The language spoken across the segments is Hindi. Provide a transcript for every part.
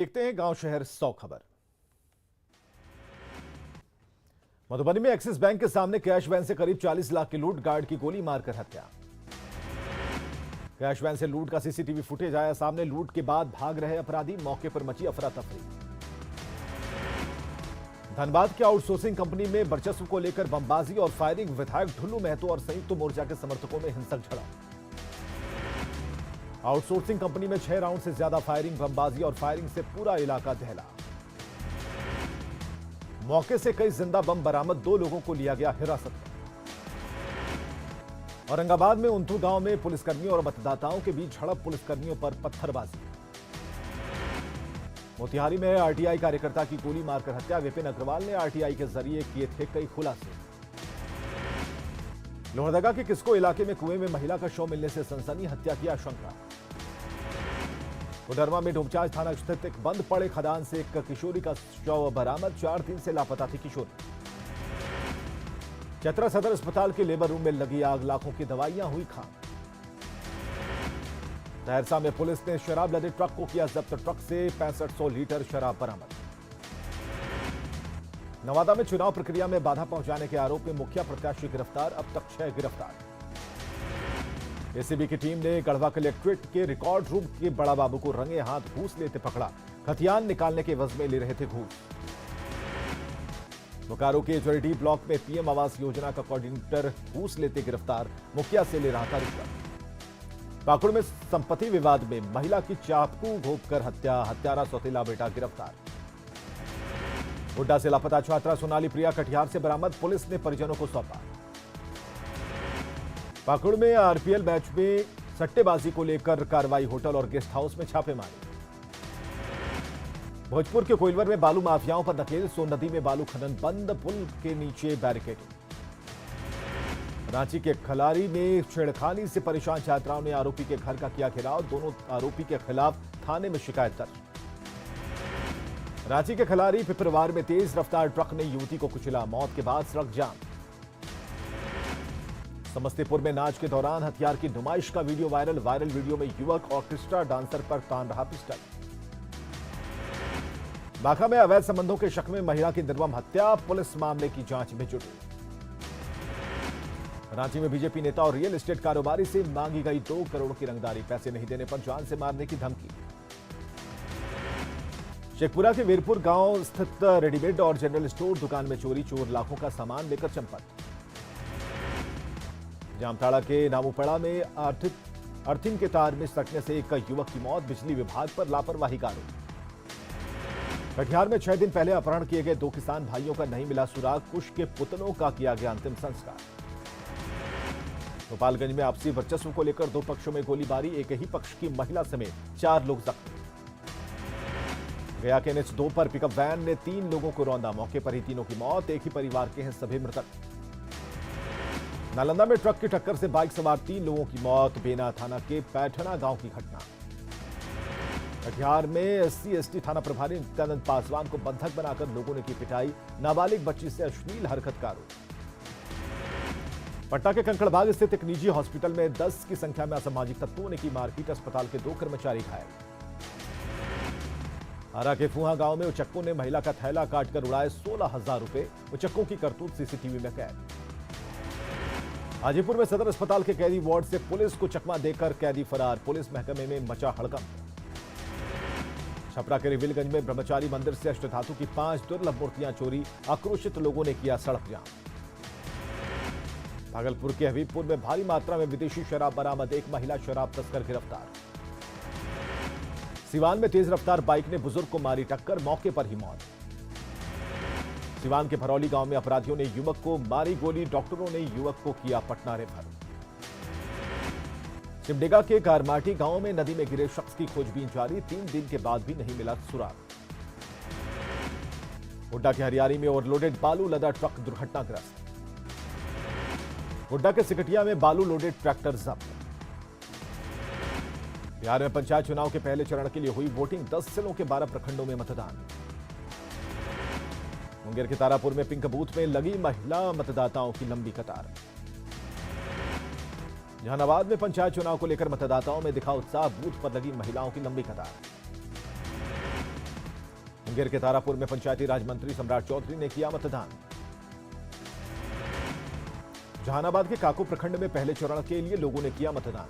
देखते हैं गांव शहर 100 खबर। मधुबनी में एक्सिस बैंक के सामने कैश वैन से करीब 40 लाख की लूट, गार्ड की गोली मारकर हत्या। कैश वैन से लूट का सीसीटीवी फुटेज आया सामने। लूट के बाद भाग रहे अपराधी, मौके पर मची अफरा तफरी। धनबाद की आउटसोर्सिंग कंपनी में वर्चस्व को लेकर बमबाजी और फायरिंग, विधायक ढुल्लू महतो और संयुक्त मोर्चा के समर्थकों में हिंसक झड़प। आउटसोर्सिंग कंपनी में 6 राउंड से ज्यादा फायरिंग, बमबाजी और फायरिंग से पूरा इलाका दहला। मौके से कई जिंदा बम बरामद, 2 लोगों को लिया गया हिरासत में। औरंगाबाद में उंथू गांव में पुलिसकर्मियों और मतदाताओं के बीच झड़प, पुलिसकर्मियों पर पत्थरबाजी। मोतिहारी में आरटीआई कार्यकर्ता की गोली मारकर हत्या, विपिन अग्रवाल ने आरटीआई के जरिए किए थे कई खुलासे। लोहरदगा के किस्को इलाके में कुएं में महिला का शव मिलने से सनसनी, हत्या की आशंका। कोडरमा में डोमचांच थाना स्थित एक बंद पड़े खदान से एक किशोरी का शव बरामद, 4 दिन से लापता थी किशोरी। चतरा सदर अस्पताल के लेबर रूम में लगी आग, लाखों की दवाइयां हुई खाक। सहरसा में पुलिस ने शराब लदे ट्रक को किया जब्त, ट्रक से 6500 लीटर शराब बरामद। नवादा में चुनाव प्रक्रिया में बाधा पहुंचाने के आरोप में मुखिया प्रत्याशी गिरफ्तार, अब तक 6 गिरफ्तार। एसीबी की टीम ने गढ़वा कलेक्ट्रेट के रिकॉर्ड रूम के बड़ा बाबू को रंगे हाथ घूस लेते पकड़ा, खतियान निकालने के एवज में ले रहे थे घूस। बोकारो के जरीडी ब्लॉक में पीएम आवास योजना का कोऑर्डिनेटर घूस लेते गिरफ्तार, मुखिया से ले रहा था रिश्वत। पाकुड़ में संपत्ति विवाद में महिला की चाकू घोंपकर हत्या, हत्यारा सौतेला बेटा गिरफ्तार। गोड्डा से लापता छात्रा सोनाली प्रिया कटिहार से बरामद, पुलिस ने परिजनों को सौंपा। पाकुड़ में आरपीएल मैच में सट्टेबाजी को लेकर कार्रवाई, होटल और गेस्ट हाउस में छापेमारी। भोजपुर के कोइलवर में बालू माफियाओं पर नकेल, सोन नदी में बालू खनन बंद, पुल के नीचे बैरिकेडिंग। रांची के खलारी में छेड़खानी से परेशान छात्राओं ने आरोपी के घर का किया घेराव, दोनों आरोपी के खिलाफ थाने में शिकायत दर्ज। रांची के खलारी पिपरवार में तेज रफ्तार ट्रक ने युवती को कुचला, मौत के बाद सड़क जाम। समस्तीपुर में नाच के दौरान हथियार की नुमाइश का वीडियो वायरल, वीडियो में युवक ऑर्केस्ट्रा डांसर पर तान रहा पिस्टल। बांका में अवैध संबंधों के शक में महिला की निर्मम हत्या, पुलिस मामले की जांच में जुटी। रांची में बीजेपी नेता और रियल एस्टेट कारोबारी से मांगी गई 2 करोड़ की रंगदारी, पैसे नहीं देने पर जान से मारने की धमकी। शेखपुरा के वीरपुर गांव स्थित रेडीमेड और जनरल स्टोर दुकान में चोरी, चोर लाखों का सामान लेकर चंपत। जामताड़ा के नामूपड़ा में अर्थिंग के तार में सटने से एक युवक की मौत, बिजली विभाग पर लापरवाही का आरोप। कटिहार में 6 दिन पहले अपहरण किए गए 2 किसान भाइयों का नहीं मिला सुराग, कुश के पुतलों का किया गया अंतिम संस्कार। गोपालगंज में आपसी वर्चस्व को लेकर 2 पक्षों में गोलीबारी, एक ही पक्ष की महिला समेत 4 लोग जख्मी। गया के NH 2 पर पिकअप वैन ने 3 लोगों को रौंदा, मौके पर ही तीनों की मौत, एक ही परिवार के हैं सभी मृतक। नालंदा में ट्रक की टक्कर से बाइक सवार 3 लोगों की मौत, बेना थाना के पैठना गांव की घटना। कटिहार में SC/ST थाना प्रभारी नित्यानंद पासवान को बंधक बनाकर लोगों ने की पिटाई, नाबालिग बच्ची से अश्लील हरकत का आरोप। पटना के कंकड़बाग स्थित एक निजी हॉस्पिटल में 10 की संख्या में असामाजिक तत्वों ने की मारपीट, अस्पताल के 2 कर्मचारी घायल। आरा के फुहा गांव में उचक्कों ने महिला का थैला काटकर उड़ाए 16,000 रुपए, उचक्कों की करतूत सीसीटीवी में कैद। हाजीपुर में सदर अस्पताल के कैदी वार्ड से पुलिस को चकमा देकर कैदी फरार, पुलिस महकमे में मचा हड़कंप। छपरा के रिविलगंज में ब्रह्मचारी मंदिर से अष्टधातु की 5 दुर्लभ मूर्तियां चोरी, आक्रोशित लोगों ने किया सड़क जाम। भागलपुर के हबीबपुर में भारी मात्रा में विदेशी शराब बरामद, एक महिला शराब तस्कर गिरफ्तार। सिवान में तेज रफ्तार बाइक ने बुजुर्ग को मारी टक्कर, मौके पर ही मौत। सिवान के भरौली गांव में अपराधियों ने युवक को मारी गोली, डॉक्टरों ने युवक को किया पटना रेफर। सिमडेगा के कारमाटी गांव में नदी में गिरे शख्स की खोजबीन जारी, 3 दिन के बाद भी नहीं मिला सुराग। गोड्डा के हरियारी में ओवरलोडेड बालू लदा ट्रक दुर्घटनाग्रस्त। गोड्डा के सिकटिया में बालू लोडेड ट्रैक्टर जब्त। बिहार में पंचायत चुनाव के पहले चरण के लिए हुई वोटिंग, 10 जिलों के 12 प्रखंडों में मतदान। मुंगेर के तारापुर में पिंक बूथ में लगी महिला मतदाताओं की लंबी कतार। जहानाबाद में पंचायत चुनाव को लेकर मतदाताओं में दिखा उत्साह, बूथ पर लगी महिलाओं की लंबी कतार। मुंगेर के तारापुर में पंचायती राज मंत्री सम्राट चौधरी ने किया मतदान। जहानाबाद के काको प्रखंड में पहले चरण के लिए लोगों ने किया मतदान।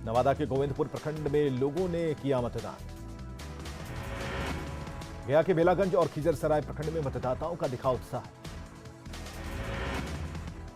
नवादा के गोविंदपुर प्रखंड में लोगों ने किया मतदान। गया के बेलागंज और खिजरसराय प्रखंड में मतदाताओं का दिखा उत्साह।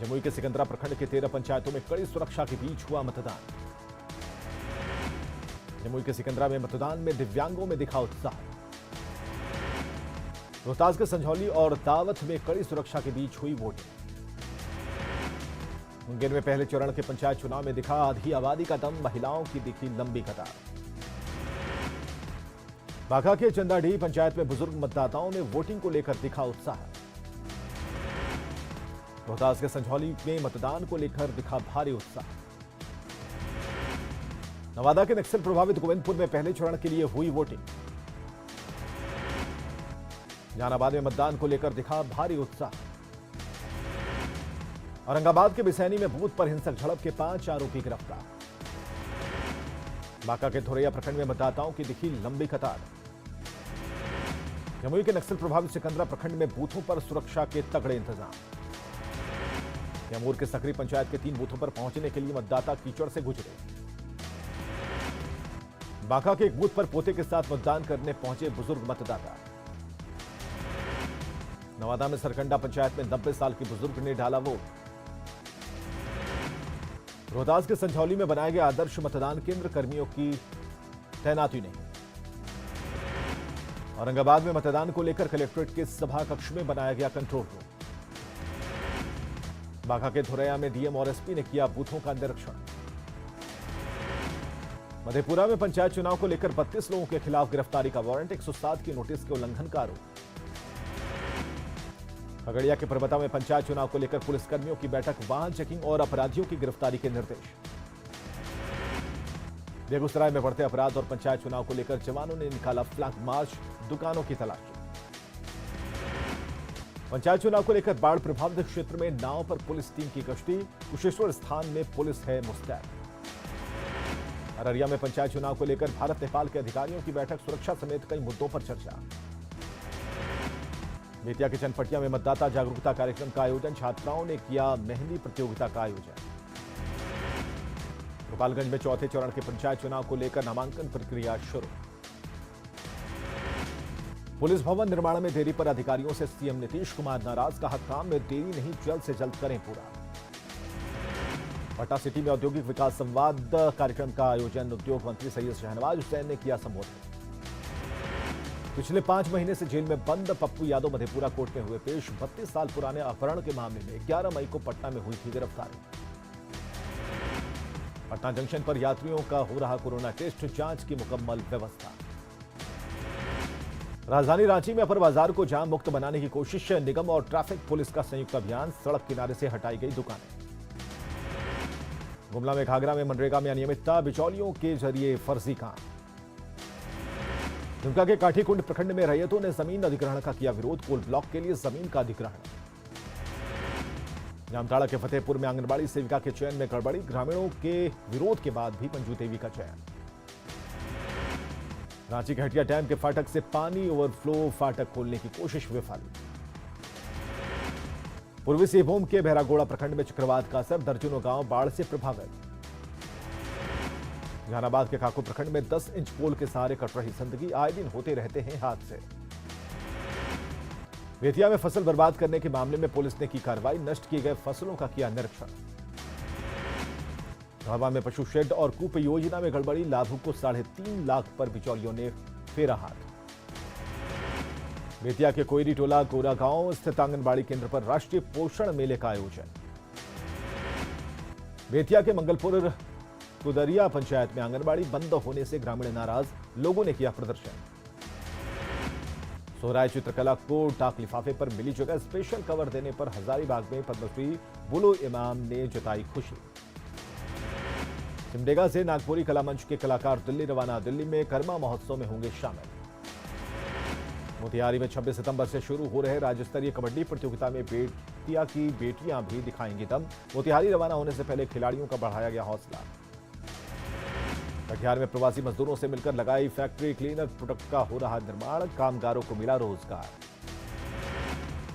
जमुई के सिकंदरा प्रखंड के 13 पंचायतों में कड़ी सुरक्षा के बीच हुआ मतदान। जमुई के सिकंदरा में मतदान में दिव्यांगों में दिखा उत्साह। रोहतास के संझौली और दावथ में कड़ी सुरक्षा के बीच हुई वोटिंग। मुंगेर में पहले चरण के पंचायत चुनाव में दिखा आधी आबादी का दम, महिलाओं की दिखी लंबी कतार। बाघा के चंदाडीह पंचायत में बुजुर्ग मतदाताओं में वोटिंग को लेकर दिखा उत्साह। रोहतास के संझौली में मतदान को लेकर दिखा भारी उत्साह। नवादा के नक्सल प्रभावित गोविंदपुर में पहले चरण के लिए हुई वोटिंग। जहानाबाद में मतदान को लेकर दिखा भारी उत्साह। औरंगाबाद के बिसैनी में बूथ पर हिंसक झड़प के 5 आरोपी गिरफ्तार। बांका के धोरैया प्रखंड में मतदाताओं की दिखी लंबी कतार। जमुई के नक्सल प्रभावित सिकंदरा प्रखंड में बूथों पर सुरक्षा के तगड़े इंतजाम। कैमूर के सकरी पंचायत के 3 बूथों पर पहुंचने के लिए मतदाता कीचड़ से गुजरे। बांका के एक बूथ पर पोते के साथ मतदान करने पहुंचे बुजुर्ग मतदाता। नवादा में सरकंडा पंचायत में 90 साल की बुजुर्ग ने डाला वोट। रोहतास के संझौली में बनाए गए आदर्श मतदान केंद्र, कर्मियों की तैनाती नहीं। औरंगाबाद में मतदान को लेकर कलेक्ट्रेट के सभा कक्ष में बनाया गया कंट्रोल रूम। बांका के धोरैया में डीएम और एसपी ने किया बूथों का निरीक्षण। मधेपुरा में पंचायत चुनाव को लेकर 32 लोगों के खिलाफ गिरफ्तारी का वारंट, 107 की नोटिस के उल्लंघन का आरोप। खगड़िया के परबता में पंचायत चुनाव को लेकर पुलिसकर्मियों की बैठक, वाहन चेकिंग और अपराधियों की गिरफ्तारी के निर्देश। बेगूसराय में बढ़ते अपराध और पंचायत चुनाव को लेकर जवानों ने निकाला फ्लैग मार्च, दुकानों की तलाशी। पंचायत चुनाव को लेकर बाढ़ प्रभावित क्षेत्र में नाव पर पुलिस टीम की गश्ती, कुशेश्वर स्थान में पुलिस है मुस्तैद। अररिया में पंचायत चुनाव को लेकर भारत नेपाल के अधिकारियों की बैठक, सुरक्षा समेत कई मुद्दों पर चर्चा। बेतिया के चनपटिया में मतदाता जागरूकता कार्यक्रम का आयोजन, छात्राओं ने किया मेहंदी प्रतियोगिता का आयोजन। गोपालगंज में चौथे चरण के पंचायत चुनाव को लेकर नामांकन प्रक्रिया शुरू। पुलिस भवन निर्माण में देरी पर अधिकारियों से सीएम नीतीश कुमार नाराज, कहा काम में देरी नहीं, जल्द से जल्द करें पूरा। पटना सिटी में औद्योगिक विकास संवाद कार्यक्रम का आयोजन, उद्योग मंत्री सैयद शहनवाज हुसैन ने किया संबोधन। पिछले 5 महीने से जेल में बंद पप्पू यादव मधेपुरा कोर्ट में हुए पेश, 32 साल पुराने अपहरण के मामले में 11 मई को पटना में हुई थी गिरफ्तारी। पटना जंक्शन पर यात्रियों का हो रहा कोरोना टेस्ट, जांच की मुकम्मल व्यवस्था। राजधानी रांची में अपर बाजार को जाम मुक्त बनाने की कोशिश, निगम और ट्रैफिक पुलिस का संयुक्त अभियान, सड़क किनारे से हटाई गई दुकानें। गुमला में घाघरा में मनरेगा में अनियमितता, बिचौलियों के जरिए फर्जी काम। दुमका के काठीकुंड प्रखंड में रैयतों ने जमीन अधिग्रहण का किया विरोध, कोल ब्लॉक के लिए जमीन का अधिग्रहण। जामताड़ा के फतेहपुर में आंगनबाड़ी सेविका के चयन में गड़बड़ी, ग्रामीणों के विरोध के बाद भी मंजू देवी का चयन। रांची के हटिया डैम के फाटक से पानी ओवरफ्लो, फाटक खोलने की कोशिश विफल। पूर्वी सिंहभूम के बहरागोड़ा प्रखंड में चक्रवात का असर, दर्जनों गांव बाढ़ से प्रभावित। जहानाबाद के काको प्रखंड में 10 इंच पोल के सहारे कट रही जिंदगी, आए दिन होते रहते हैं हादसे। बेतिया में फसल बर्बाद करने के मामले में पुलिस ने की कार्रवाई, नष्ट किए गए फसलों का किया निरीक्षण। गढ़वा में पशु शेड और कूप योजना में गड़बड़ी, लाभुक को 3.5 लाख पर बिचौलियों ने फेरा हाथ। बेतिया के कोयरी टोला गोरा गांव स्थित आंगनबाड़ी केंद्र पर राष्ट्रीय पोषण मेले का आयोजन। बेतिया के मंगलपुर कुदरिया पंचायत में आंगनबाड़ी बंद होने से ग्रामीण नाराज, लोगों ने किया प्रदर्शन। सोहराय चित्रकला को डाक लिफाफे पर मिली जगह, स्पेशल कवर देने पर हजारीबाग में पद्मश्री बुलो इमाम ने जताई खुशी। सिमडेगा से नागपुरी कला मंच के कलाकार दिल्ली रवाना, दिल्ली में कर्मा महोत्सव में होंगे शामिल। मोतिहारी में 26 सितंबर से शुरू हो रहे राज्य स्तरीय कबड्डी प्रतियोगिता में बेतिया की बेटियां भी दिखाएंगी दम, मोतिहारी रवाना होने से पहले खिलाड़ियों का बढ़ाया गया हौसला। कटिहार में प्रवासी मजदूरों से मिलकर लगाई फैक्ट्री, क्लीनर प्रोडक्ट का हो रहा निर्माण, कामगारों को मिला रोजगार।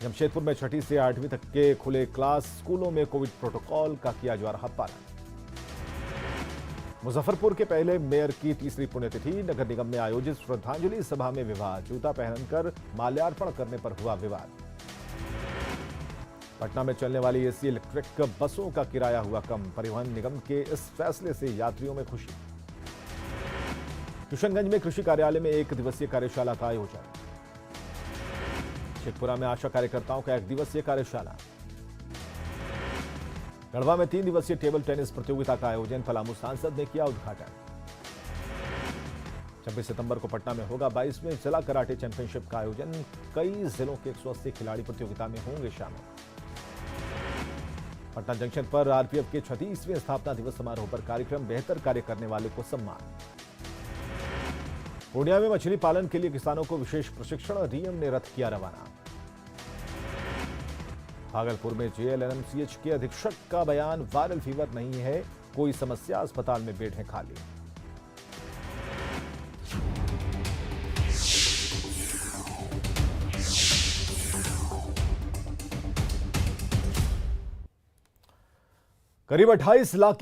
जमशेदपुर में 6ठी से 8वीं तक के खुले क्लास, स्कूलों में कोविड प्रोटोकॉल का किया जा रहा पालन। मुजफ्फरपुर के पहले मेयर की तीसरी पुण्यतिथि, नगर निगम में आयोजित श्रद्धांजलि सभा में विवाद, जूता पहनकर माल्यार्पण करने पर हुआ विवाद। पटना में चलने वाली एसी इलेक्ट्रिक बसों का किराया हुआ कम, परिवहन निगम के इस फैसले से यात्रियों में खुशी। किशनगंज में कृषि कार्यालय में 1 दिवसीय कार्यशाला का आयोजन। शेखपुरा में आशा कार्यकर्ताओं का 1 दिवसीय कार्यशाला। गढ़वा में 3 दिवसीय टेबल टेनिस प्रतियोगिता का आयोजन, पलामू सांसद ने किया उद्घाटन। 26 सितंबर को पटना में होगा 22वें जिला कराटे चैंपियनशिप का आयोजन, कई जिलों के 180 खिलाड़ी प्रतियोगिता में होंगे शामिल। पटना जंक्शन पर आरपीएफ के 36वें स्थापना दिवस समारोह पर कार्यक्रम, बेहतर कार्य करने वाले को सम्मान। पूर्णिया में मछली पालन के लिए किसानों को विशेष प्रशिक्षण, डीएम ने रथ किया रवाना। भागलपुर में जेएलएनएमसीएच के अधीक्षक का बयान, वायरल फीवर नहीं है कोई समस्या, अस्पताल में बेड है खाली। करीब 28 लाख